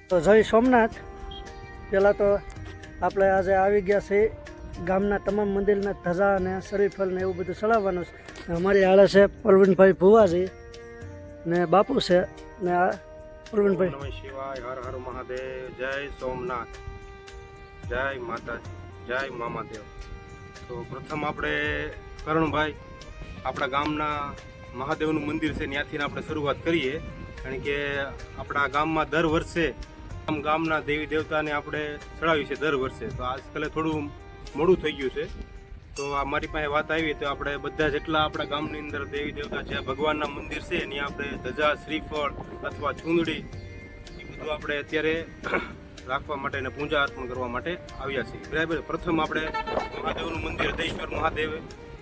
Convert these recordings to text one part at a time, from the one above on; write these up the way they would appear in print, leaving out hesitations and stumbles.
તો જય સોમનાથ. પહેલાં તો આપણે આજે આવી ગયા છે ગામના તમામ મંદિરના ધજા અને શરીફળ ને એવું બધું ચડાવવાનું છે. અમારી આળે છે પ્રવીણભાઈ ભુવાજી ને બાપુ છે ને આ પ્રવીણભાઈ. નમઃ શિવાય, હર હર મહાદેવ, જય સોમનાથ, જય માતાજી, જય મામાદેવ. તો પ્રથમ આપણે કરણભાઈ આપણા ગામના મહાદેવનું મંદિર છે ત્યાંથી આપણે શરૂઆત કરીએ, કારણ કે આપણા ગામમાં દર વર્ષે ગામના દેવી દેવતાને આપણે ચડાવીએ છીએ દર વર્ષે. તો આજકાલે થોડું મોડું થઈ ગયું છે, તો આ મારી પાસે વાત આવી તો આપણે બધા જેટલા આપણા ગામની અંદર દેવી દેવતા જે ભગવાનના મંદિર છે ત્યાં આપણે ધજા, શ્રીફળ અથવા ચૂંદડી એ બધું આપણે અત્યારે રાખવા માટે અને પૂજા અર્પણ કરવા માટે આવ્યા છીએ. બરાબર. પ્રથમ આપણે મહાદેવનું મંદિર હૃદયેશ્વર મહાદેવ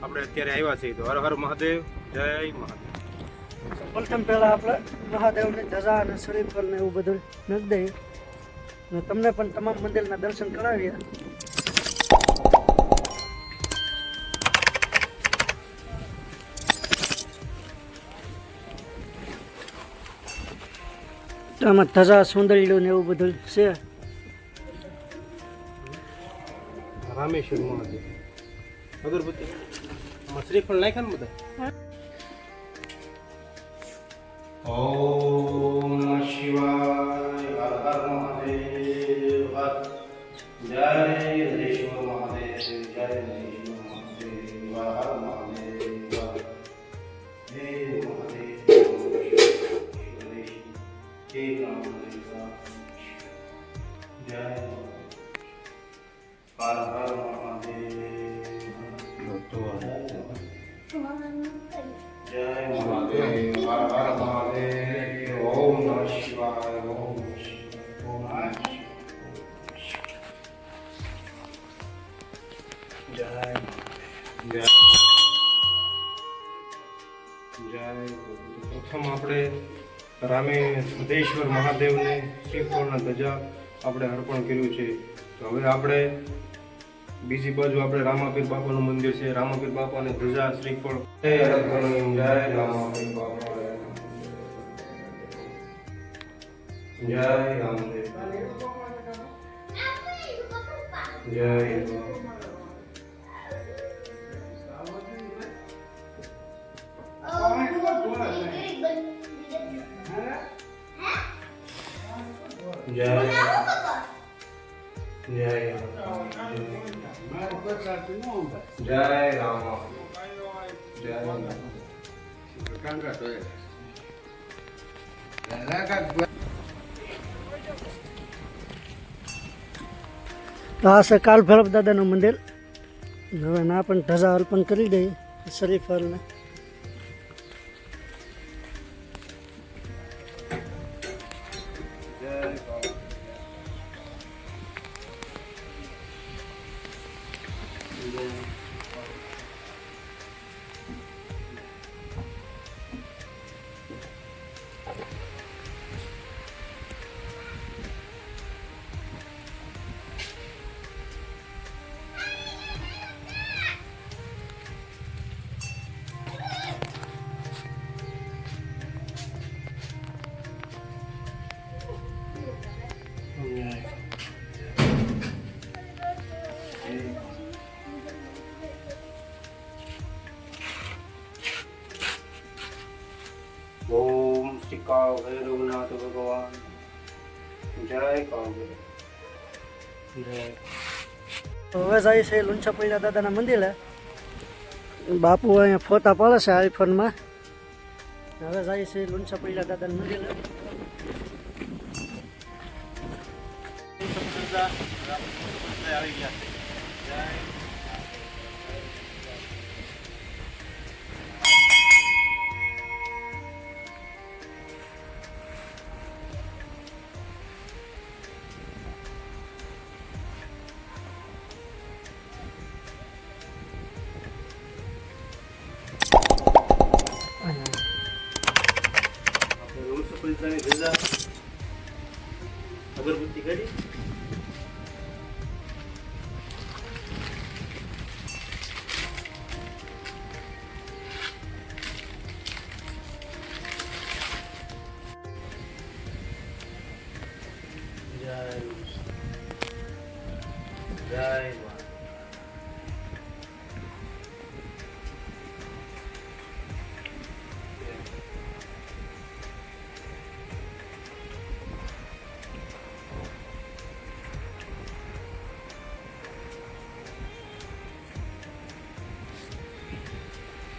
આપણે અત્યારે આવ્યા છીએ. તો હર હર મહાદેવ, જય મહાદેવ. પ્રથમ પહેલાં આપણે મહાદેવની ધજા અને શરીફળ ને એવું બધું નાખી દઈએ અને તમને પણ તમામ મંદિરના દર્શન કરાવીએ. આમાં ધજા, સુંદરીયું ને એવું બધું છે. રામેશ્વર મહાદેવ અગરબત્તી આમાં શ્રીફળ નાખ્યા ને બધા. ઓમ નમઃ શિવાય, હર હર મહાદેવ, જય હરેશ્વર મહાદેવ, જય હરેશ્વર મહાદેવ, હર હર મહાદેવ, હે મહાદેવ, હે રામદેવ, જય હર હર મહાદેવ, જય મહાદેવ, હર હર મહાદેવ. ઓમ નમઃ શિવાય, ઓમ નમઃ શિવાય, ઓમ નમઃ શિવાય. જય જય જય. પ્રથમ આપણે રામેશ્વર મહાદેવને શ્રીફળના ધજા આપણે અર્પણ કર્યું છે. તો હવે આપણે બીજી બાજુ આપણે રામાપીર બાપાનું મંદિર છે. રામાપીર બાપાને ધજા, શ્રીફળ, જય રામાપીર બાપા, જય રામદેવ, જય જય જય જય રામ, જય તો આ છે કાલ ભૈરવ દાદાનું મંદિર. હવે ના પણ ધજા અર્પણ કરી દઈએ શરીફળને. ઓમ શ્રી કાળ ભૈરવનાથ ભગવાન, જય કાળ ભૈરવ, જય. હવે જાય છે લુંછાપૈડા દાદાના મંદિરે. બાપુ અહીંયા ફોટા પાડે છે આઈફોનમાં. હવે જાય છે લુંછાપૈડા દાદાના મંદિરે. આવી ગયા છે. જય અગરબત્તી કરી.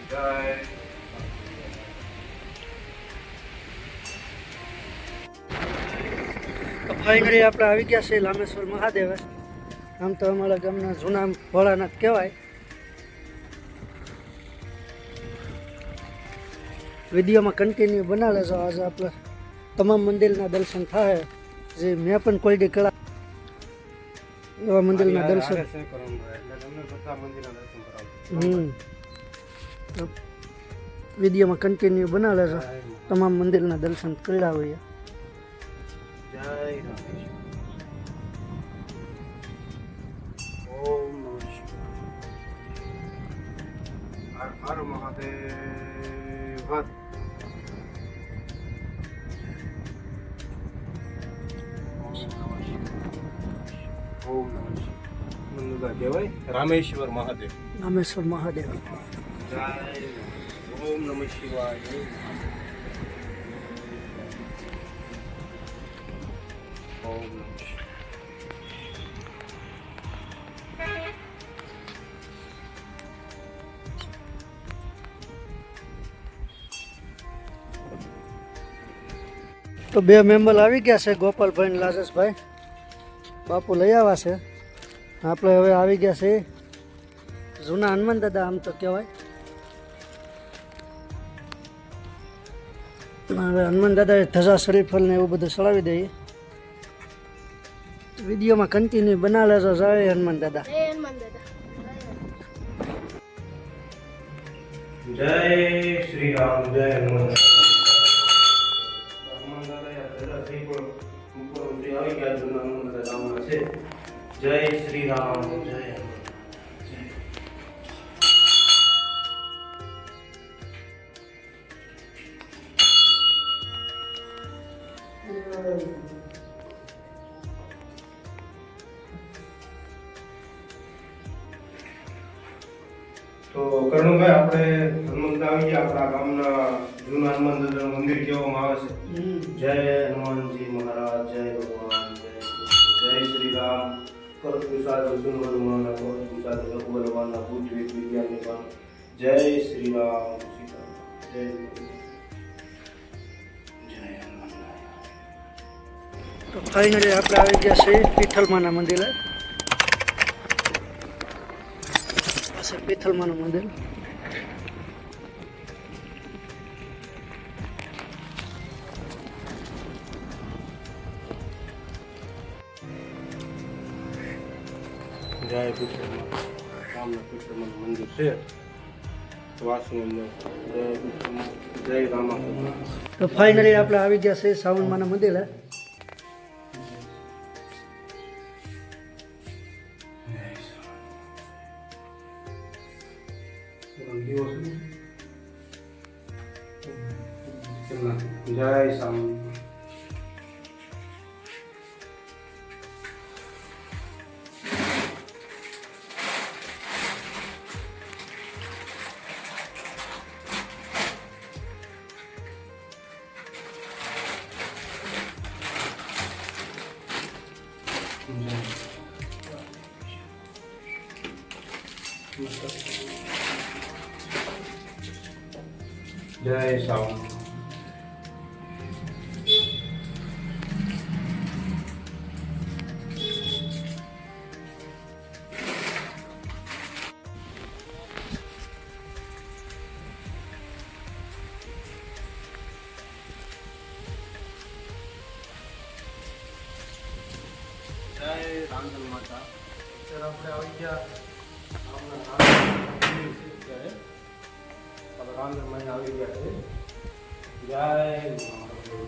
જય તો ફાઇનલી આપણે આવી ગયા છીએ લામેશ્વર મહાદેવ. આમ તો અમારા ગામના જૂના ભોળાનાથ કહેવાય. વિડીયોમાં કન્ટિન્યુ બના લેજો. આજે આપણે તમામ મંદિરના દર્શન થાય જે મેં પણ કોઈ દી કળા એવા મંદિરના દર્શન. તો વિડીયોમાં કન્ટિન્યુ બના લેજો. તમામ મંદિરના દર્શન કર્યા હોઈએ. જય રામેશ્વર. ઓમ નમઃ શિવાય. હર હર મહાદેવ. હર. ઓમ નમઃ શિવાય. મંદિર કહેવાય રામેશ્વર મહાદેવ. રામેશ્વર મહાદેવ. જય ઓમ નમઃ શિવાય. ઓમ નમઃ શિવાય. તો બે મેમ્બર આવી ગયા છે, ગોપાલભાઈ અને રાજેશભાઈ. બાપુ લઈ આવ્યા છે. આપણે હવે આવી ગયા છે જૂના હનુમાન દાદા આમ તો કહેવાય. હવે હનુમાન દાદાએ ધજા શરીફળ ને એવું બધું ચડાવી દઈએ. વિડીયોમાં કન્ટિન્યુ બના લેજો. જય હનુમાન દાદા. જય શ્રી રામ. જય હનુમાન. હનુમાન દાદા ધજા શ્રીફળ મુખોથી આવી ગયા જૂના હનુમાન દાદા ગામમાં છે. જય શ્રી રામ. જય હનુમાન. તો કરણુભાઈ આપણે હનુમાન આવી ગયા. આપણા ગામના જૂના હનુમાન દાદાનું મંદિર કહેવામાં આવે છે. જય હનુમાનજી મહારાજ. જય ભગવાન. જય શ્રી રામ. કરતુષાદ અર્જુન હનુમાન કરતુષાદ ભગવાનના ભૂત વિજ્ઞાનની પણ. જય શ્રી રામ. જય હનુમાન. તો ફાઇનલી આપણે આવી ગયા છે પીઠલમાના મંદિરે. પાસે પીઠલમાનું મંદિર. જય પીઠલમાં. ગામના પીઠલમાં મંદિર છે. વાસની અંદર. જય પીઠલમાં. જય રામા. તો ફાઇનલી આપણે આવી ગયા છે સાવનમાના મંદિરે. જય સામ. જય સામ. જય રામચંદ્ર માતા. અત્યારે આપણે આવી ગયા રામચંદ્ર આવી ગયા છે. જય મહાદેવ.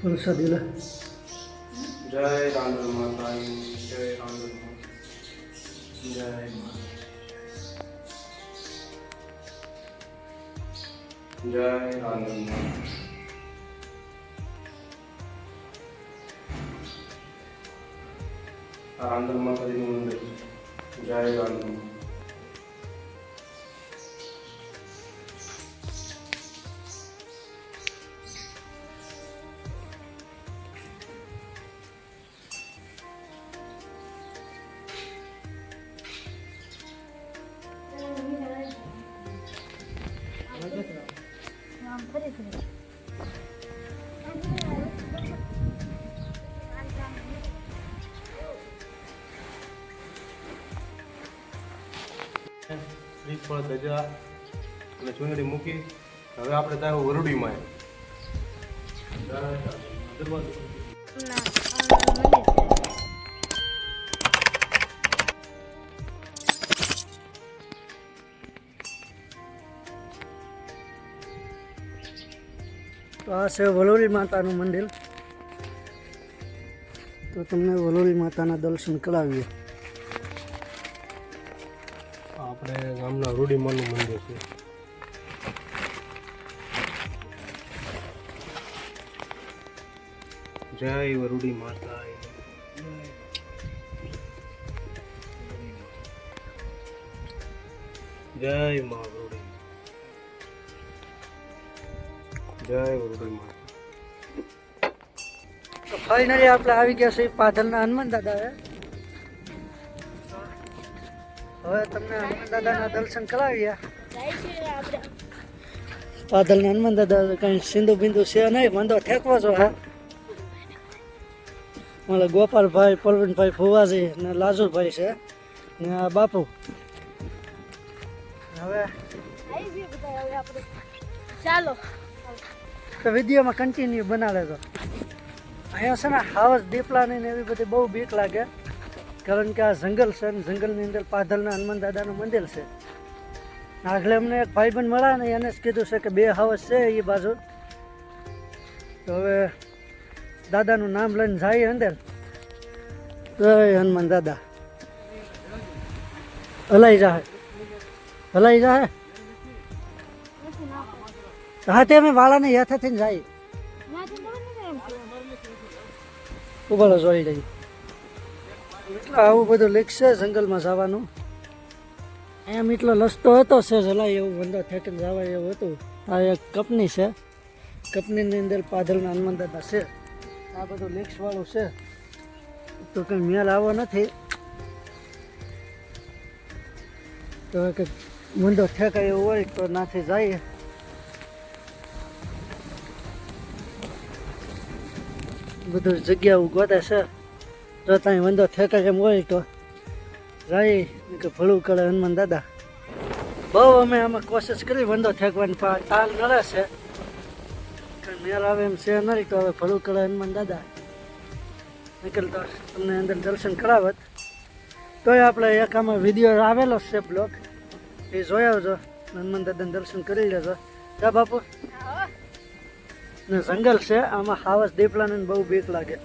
પ્રસાદી લે. જય રાંદલ માતા જય રાંદલ માતા જય મા જય રાંદલ માતા રાંદલ માતાજીનું મંદિર જય રાંદલ માતા શ્રીફળ ધજા અને ચૂંદડી મૂકી હવે આપણે ત્યાં વરુડીમાં તો આ છે વલોરી માતાનું મંદિર. તો તમને વલોરી માતાના દર્શન કરાવીએ. આપણે ગામના રૂડીમાનું મંદિર છે. જય વરુડી માતા જય મા વરુડી જય વરુડી માતા. તો ફાઇનલી આપણે આવી ગયા છીએ પાધલના હનુમાન દાદા. હવે તમને હનુમાન દાદાના દર્શન કરાવ્યા. પાધલના હનુમાન દાદા કઈ સિંધુ બિંદુ છે નહીં, મંદો ઠેકવો છો. હા, મારા ગોપાલભાઈ, પરવીનભાઈ ફુવાજી ને લાજુભાઈ છે ને આ બાપુ. હવે ચાલો તો વિડીયોમાં કન્ટિન્યુ બનાવે તો. અહીંયા છે ને હાવસ દીપલાની ને એવી બધી બહુ બીક લાગે, કારણ કે આ જંગલ છે ને જંગલની અંદર પાધલના હનુમાન દાદાનું મંદિર છે. આગળ અમને એક ભાઈબંધ મળ્યા ને એને જ કીધું છે કે 2 હાવસ છે એ બાજુ. તો હવે દાદાનું નામ લઈને જાય અંદર. જય હનુમાન દાદા. હલાઈ જાય, હલાઈ જાય. હા, તે અમે વાળાને યાથા થઈને જાય. ઉભાલો જોઈ રહી. એટલે આવું બધું લીક છે જંગલમાં જવાનું. એમ એટલો રસ્તો હતો છે જલાય એવું, વંદો થેકીને જવાય એવું હતું. આ એક કંપની છે, કંપનીની અંદર પાધલના હનુમાન દાદા છે. આ બધું લીક્સ વાળું છે, તો કંઈ મેળ આવો નથી. તો કંઈક વંદો ઠેકાય એવું હોય તો નાથી જઈએ. બધું જગ્યાઓ ગોતે છે, જો ત્યાં વંદો ઠેકાય એમ હોય તો જાય કે ભલું કરે હનુમાન દાદા. બહુ અમે આમાં કોશિશ કરી વંદો ઠેકવાની, પણ તાલ નડે છે. કંઈ મેળ આવે એમ છે નહીં, તો હવે ભલું કરે હનુમાન દાદા. નીકળતો તમને અંદર દર્શન કરાવત. તોય આપણે એક આમાં વિડીયો આવેલો છે બ્લોગ, એ જોઈ આવજો. હનુમાન દાદાને દર્શન કરી લેજો. જા બાપુ. ને જંગલ છે, આમાં હાવસ દીપલાને બહુ બીક લાગે.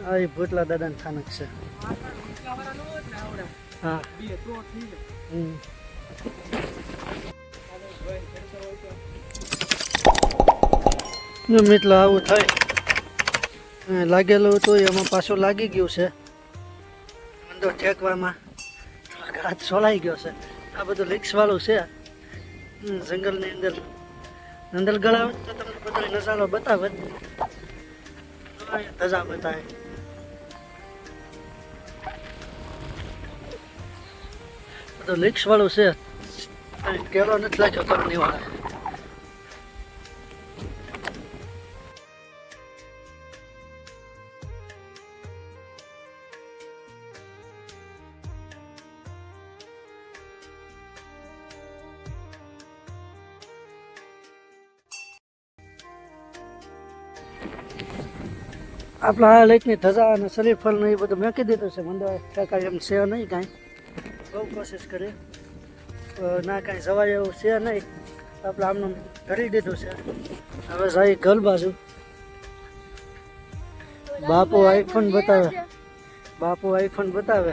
હા, એ ભૂતલા દાદાનું સ્થાનક છે. હા. મિત્રો આવું થાય, લાગેલું હતું એમાં પાછું લાગી ગયું છે. મંદો ઠેકવામાં હાથ સોલાઈ ગયો છે. આ બધું લીક્સ વાળું છે જંગલની અંદર. અંદર ગળાવે તો તમને બધો નજારો બતાવે, ધજા બતાવે. બધું લીક્સ વાળું છે, કેરો નથી લાગ્યો કંપની વાળા. આપણા આ લાઈટની ધજા અને શરીફળ ને એ બધું મેકી દીધું છે. મંદિર ઠેકાય એમ છે નહીં કાંઈ. બહુ કોશિશ કરી, ના કાંઈ જવાય એવું છે નહીં. આપણે આમનું કરી દીધું છે. હવે જાય ઘર બાજુ. બાપુ આઈફોન બતાવે.